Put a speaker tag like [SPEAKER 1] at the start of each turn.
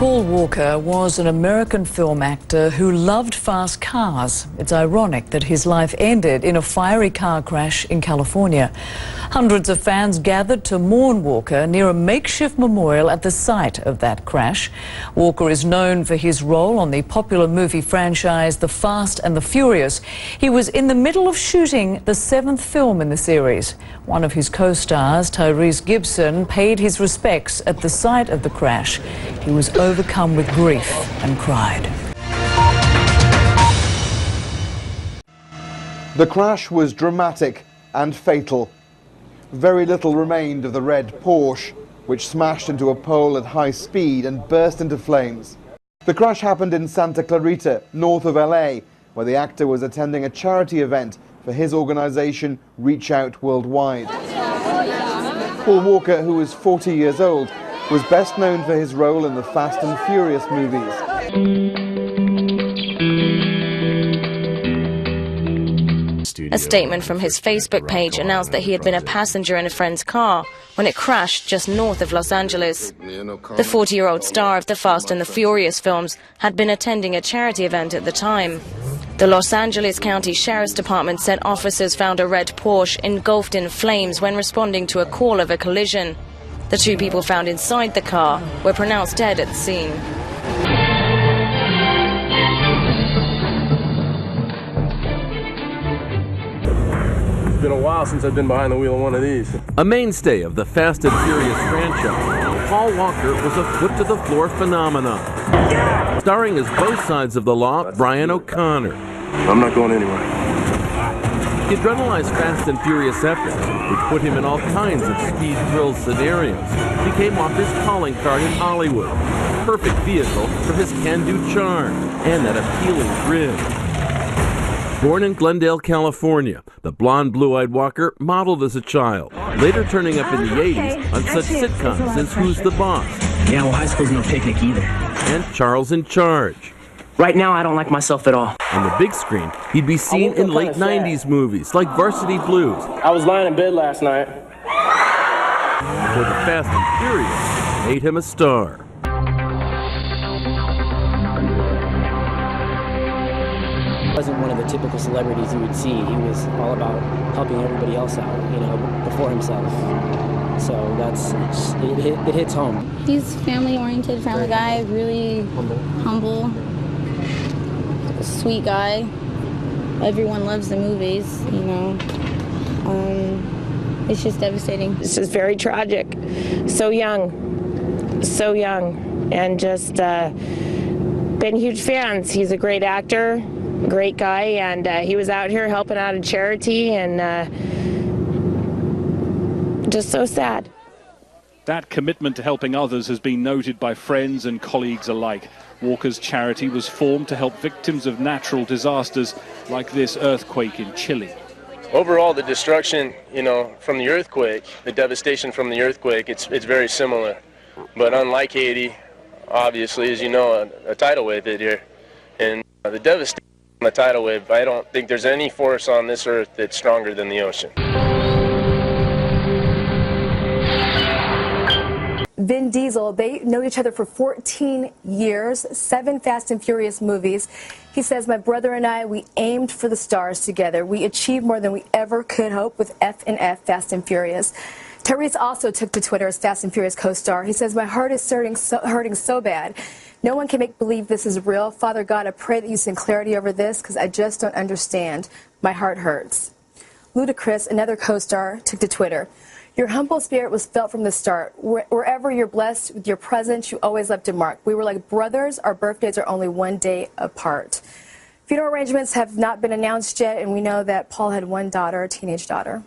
[SPEAKER 1] Paul Walker was an American film actor who loved fast cars. It's ironic that his life ended in a fiery car crash in California. Hundreds of fans gathered to mourn Walker near a makeshift memorial at the site of that crash. Walker is known for his role on the popular movie franchise The Fast and the Furious. He was in the middle of shooting the 7th film in the series. One of his co-stars, Tyrese Gibson, paid his respects at the site of the crash. He was overcome with grief and cried.
[SPEAKER 2] The crash was dramatic and fatal. Very little remained of the red Porsche, which smashed into a pole at high speed and burst into flames. The crash happened in Santa Clarita, north of LA, where the actor was attending a charity event for his organization Reach Out Worldwide. Paul Walker, who was 40 years old, was best known for his role in the Fast and Furious movies.
[SPEAKER 3] A statement from his Facebook page announced that he had been a passenger in a friend's car when it crashed just north of Los Angeles. The 40-year-old star of the Fast and the Furious films had been attending a charity event at the time. The Los Angeles County Sheriff's Department said officers found a red Porsche engulfed in flames when responding to a call of a collision. The two people found inside the car were pronounced dead at the scene.
[SPEAKER 4] It's been a while since I've been behind the wheel of one of these.
[SPEAKER 5] A mainstay of the Fast and Furious franchise, Paul Walker was a foot-to-the-floor phenomenon. Starring as both sides of the law, Brian O'Connor.
[SPEAKER 4] I'm not going anywhere.
[SPEAKER 5] The adrenalized Fast and Furious epic, which put him in all kinds of speed-thrill scenarios, became off his calling card in Hollywood. Perfect vehicle for his can-do charm and that appealing grin. Born in Glendale, California, the blonde, blue-eyed Walker modeled as a child, later turning up in the 80s on such sitcoms as Who's the Boss?
[SPEAKER 6] Yeah, well, high school's no picnic either.
[SPEAKER 5] And Charles in Charge.
[SPEAKER 6] Right now, I don't like myself at all.
[SPEAKER 5] On the big screen, he'd be seen in late 90s movies like Varsity Blues.
[SPEAKER 4] I was lying in bed last night.
[SPEAKER 5] Before the Fast and Furious made him a star.
[SPEAKER 7] He wasn't one of the typical celebrities you would see. He was all about helping everybody else out, you know, before himself. So it hits home.
[SPEAKER 8] He's family-oriented, family guy, really humble, sweet guy. Everyone loves the movies, you know. It's just devastating.
[SPEAKER 9] It's just very tragic. So young, and just been huge fans. He's a great actor, great guy, and he was out here helping out a charity, and just so sad.
[SPEAKER 10] That commitment to helping others has been noted by friends and colleagues alike. Walker's charity was formed to help victims of natural disasters like this earthquake in Chile.
[SPEAKER 4] Overall, the destruction, you know, from the earthquake, the devastation from the earthquake, it's very similar. But unlike Haiti, obviously, as you know, a tidal wave hit here. And the devastation from the tidal wave, I don't think there's any force on this earth that's stronger than the ocean.
[SPEAKER 11] Vin Diesel, they know each other for 14 years, 7 Fast and Furious movies. He says, my brother and I, we aimed for the stars together. We achieved more than we ever could hope with F&F, Fast and Furious. Tyrese also took to Twitter as Fast and Furious co-star. He says, my heart is hurting so bad. No one can make believe this is real. Father God, I pray that you send clarity over this because I just don't understand. My heart hurts. Ludacris, another co-star, took to Twitter. Your humble spirit was felt from the start. Wherever you're blessed with your presence, you always left a mark. We were like brothers. Our birthdays are only one day apart. Funeral arrangements have not been announced yet, and we know that Paul had one daughter, a teenage daughter.